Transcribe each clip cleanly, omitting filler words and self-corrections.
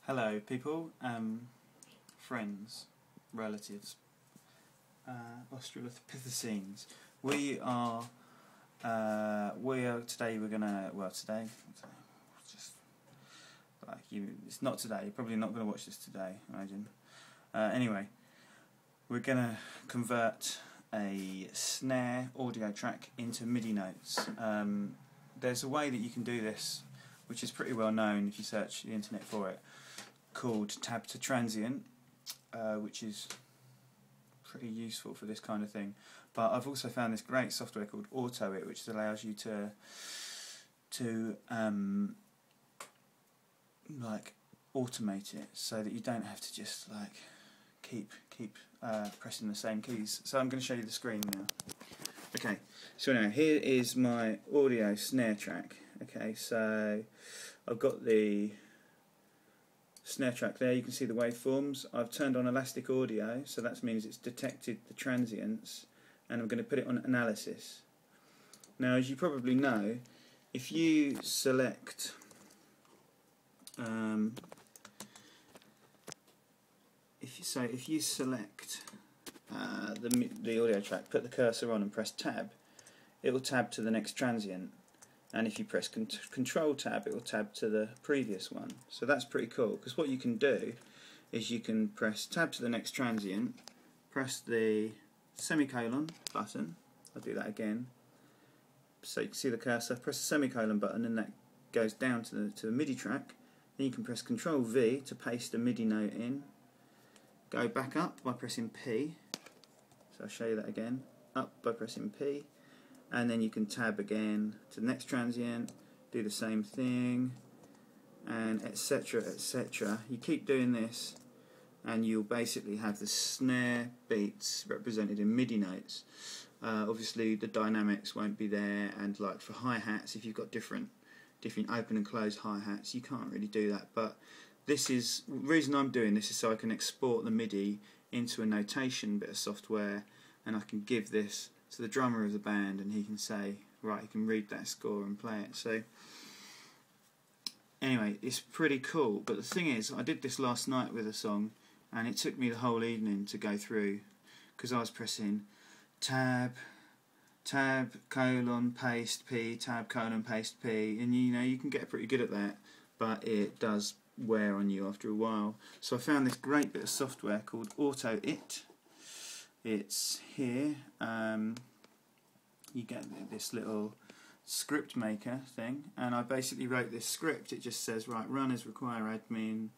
Hello people, friends, relatives, Australopithecines. We are today we're gonna, just like it's not today, you're probably not gonna watch this today, I imagine. Anyway, we're gonna convert a snare audio track into MIDI notes. There's a way that you can do this, which is pretty well known if you search the internet for it, called tab to transient, which is pretty useful for this kind of thing. But I've also found this great software called Autoit, which allows you to like automate it, so that you don't have to just like keep pressing the same keys. So I'm going to show you the screen now. Okay, so now here is my audio snare track. Okay, so I've got the snare track there. You can see the waveforms. I've turned on elastic audio, so that means it's detected the transients, and I'm going to put it on analysis. Now, as you probably know, if you select if you select the audio track, put the cursor on and press tab, it will tab to the next transient. And if you press Control tab, it will tab to the previous one. So that's pretty cool, because what you can do is you can press tab to the next transient, press the semicolon button. I'll do that again. So you can see the cursor, press the semicolon button, and that goes down to the MIDI track. Then you can press Control V to paste a MIDI note in. Go back up by pressing P. So I'll show you that again. Up by pressing P. And then you can tab again to the next transient, do the same thing, and etc, etc. You keep doing this and you'll basically have the snare beats represented in MIDI notes. Obviously the dynamics won't be there, and like for hi-hats, if you've got different open and close hi-hats, you can't really do that. But this is the reason I'm doing this, is so I can export the MIDI into a notation bit of software, and I can give this to the drummer of the band, and he can say, right, he can read that score and play it. So anyway, it's pretty cool. But the thing is, I did this last night with a song, and it took me the whole evening to go through, because I was pressing tab, colon, paste, P, tab, colon, paste, P, and you know, you can get pretty good at that, but it does wear on you after a while. So I found this great bit of software called Autoit. It's here. You get this little script maker thing, and I basically wrote this script. It just says, right, run as require admin,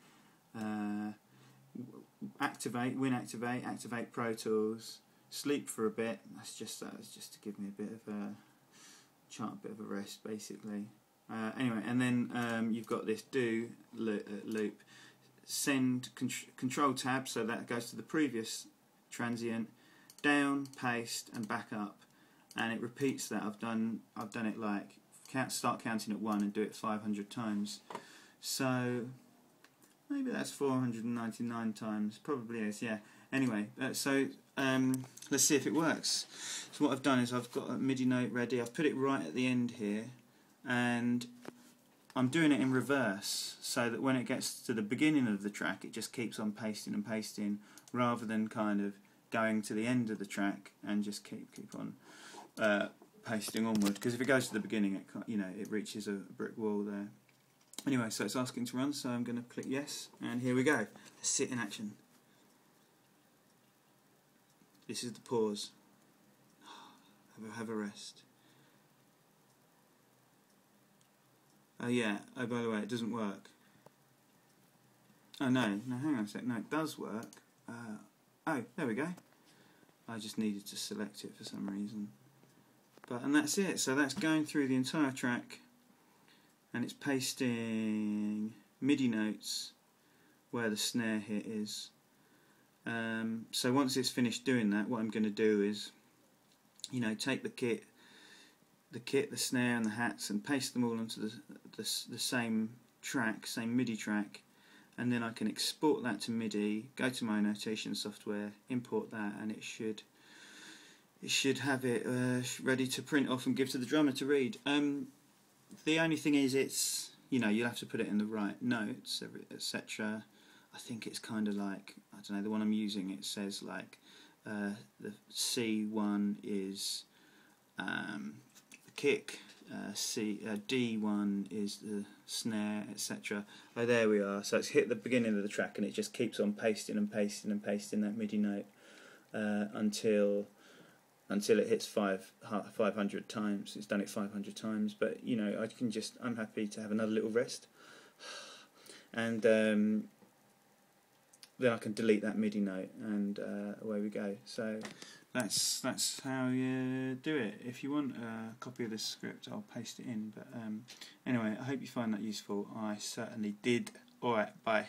WinActivate, activate Pro Tools, sleep for a bit. That's just to give me a bit of a rest, basically. Anyway, and then you've got this do loop, send control tab, so that goes to the previous transient, down, paste, and back up, and it repeats that. I've done it like start counting at 1 and do it 500 times. So maybe that's 499 times. Probably is, yeah. Anyway, let's see if it works. So what I've done is I've got a MIDI note ready. I've put it right at the end here, and I'm doing it in reverse, so that when it gets to the beginning of the track, it just keeps on pasting and pasting, rather than kind of going to the end of the track and just keep on pasting onward. Because if it goes to the beginning, it can't, it reaches a brick wall there. Anyway, so it's asking to run, so I'm going to click yes, and here we go. Let's see it in action. This is the pause. Have a rest. Oh yeah, oh by the way, it doesn't work. Oh no, hang on a sec, no, it does work. Oh, there we go. I just needed to select it for some reason. And that's it, so that's going through the entire track, and it's pasting MIDI notes where the snare hit is. So once it's finished doing that, what I'm going to do is, take the kit, the snare and the hats, and paste them all onto the same track, same MIDI track, and then I can export that to MIDI, go to my notation software, import that, and it should have it ready to print off and give to the drummer to read. The only thing is, it's you'll have to put it in the right notes, etc. I think it's kind of like, I don't know, the one I'm using, it says like the C1 is the kick, D1 is the snare, etc. Oh, there we are. So it's hit the beginning of the track and it just keeps on pasting and pasting and pasting that MIDI note until it hits 500 times. It's done it 500 times, but I'm happy to have another little rest, and then I can delete that MIDI note, and away we go. So that's how you do it. If you want a copy of this script, I'll paste it in. But anyway, I hope you find that useful. I certainly did. Alright, bye.